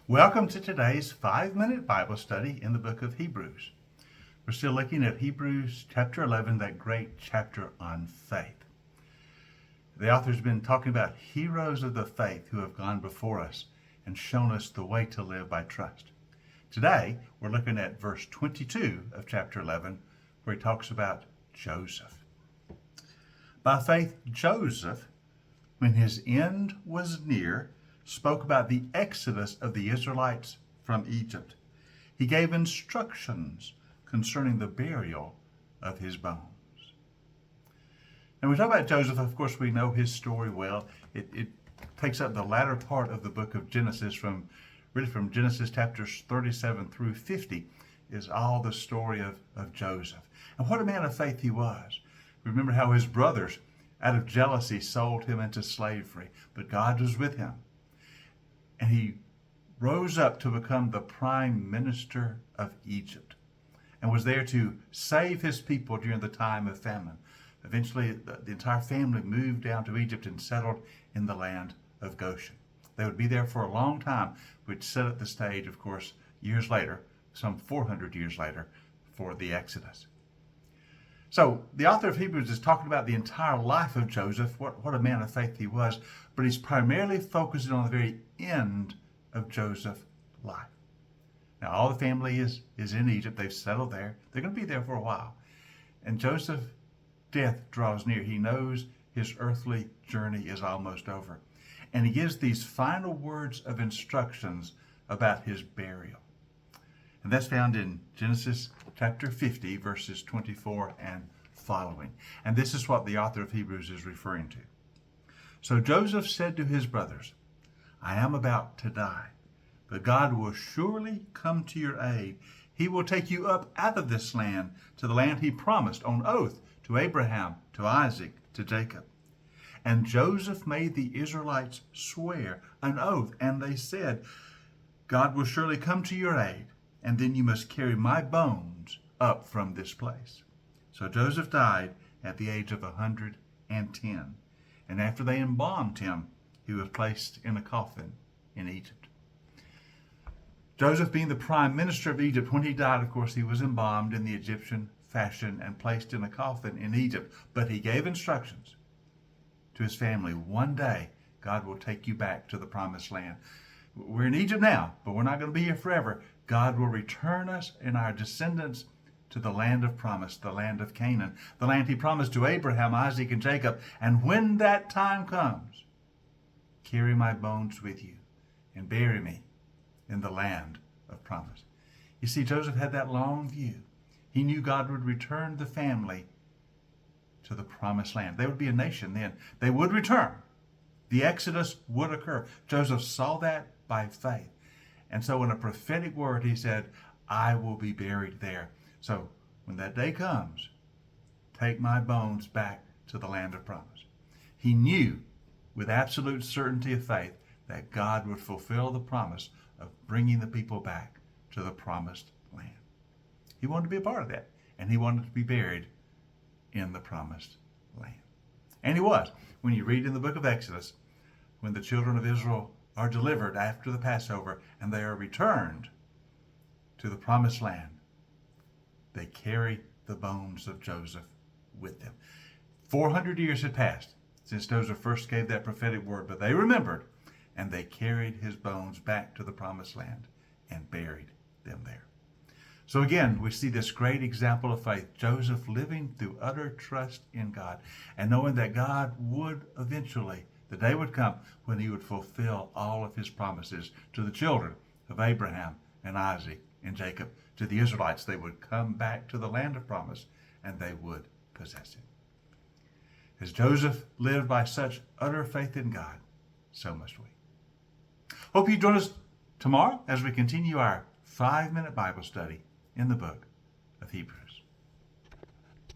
Welcome to today's 5-minute Bible study in the book of Hebrews. We're still looking at Hebrews chapter 11, that great chapter on faith. The author's been talking about heroes of the faith who have gone before us and shown us the way to live by trust. Today, we're looking at verse 22 of chapter 11, where he talks about Joseph. By faith, Joseph, when his end was near, spoke about the exodus of the Israelites from Egypt. He gave instructions concerning the burial of his bones. And we talk about Joseph, of course, we know his story well. It takes up the latter part of the book of Genesis, from Genesis chapters 37 through 50 is all the story of Joseph. And what a man of faith he was. Remember how his brothers, out of jealousy, sold him into slavery, but God was with him. And he rose up to become the prime minister of Egypt and was there to save his people during the time of famine. Eventually, the entire family moved down to Egypt and settled in the land of Goshen. They would be there for a long time, which set up the stage, of course, years later, some 400 years later, for the Exodus. So the author of Hebrews is talking about the entire life of Joseph, what a man of faith he was, but he's primarily focusing on the very end of Joseph's life. Now, all the family is in Egypt. They've settled there. They're going to be there for a while. And Joseph's death draws near. He knows his earthly journey is almost over. And he gives these final words of instructions about his burial. And that's found in Genesis chapter 50, verses 24 and following. And this is what the author of Hebrews is referring to. So Joseph said to his brothers, I am about to die, but God will surely come to your aid. He will take you up out of this land to the land he promised on oath to Abraham, to Isaac, to Jacob. And Joseph made the Israelites swear an oath, and they said, God will surely come to your aid, and then you must carry my bones up from this place. So Joseph died at the age of 110. And after they embalmed him, he was placed in a coffin in Egypt. Joseph, being the prime minister of Egypt, when he died, of course, he was embalmed in the Egyptian fashion and placed in a coffin in Egypt. But he gave instructions to his family. One day, God will take you back to the promised land. We're in Egypt now, but we're not going to be here forever. God will return us and our descendants to the land of promise, the land of Canaan, the land he promised to Abraham, Isaac, and Jacob. And when that time comes, carry my bones with you and bury me in the land of promise. You see, Joseph had that long view. He knew God would return the family to the promised land. They would be a nation then. They would return. The Exodus would occur. Joseph saw that by faith. And so in a prophetic word, he said, I will be buried there. So when that day comes, take my bones back to the land of promise. He knew with absolute certainty of faith that God would fulfill the promise of bringing the people back to the promised land. He wanted to be a part of that, and he wanted to be buried in the promised land. And he was. When you read in the book of Exodus, when the children of Israel are delivered after the Passover and they are returned to the promised land, they carry the bones of Joseph with them. 400 years had passed since Joseph first gave that prophetic word, but they remembered, and they carried his bones back to the promised land and buried them there. So again, we see this great example of faith, Joseph living through utter trust in God and knowing that God would eventually, the day would come when he would fulfill all of his promises to the children of Abraham and Isaac and Jacob. To the Israelites, they would come back to the land of promise and they would possess it. As Joseph lived by such utter faith in God, so must we. Hope you join us tomorrow as we continue our 5-minute Bible study in the book of Hebrews.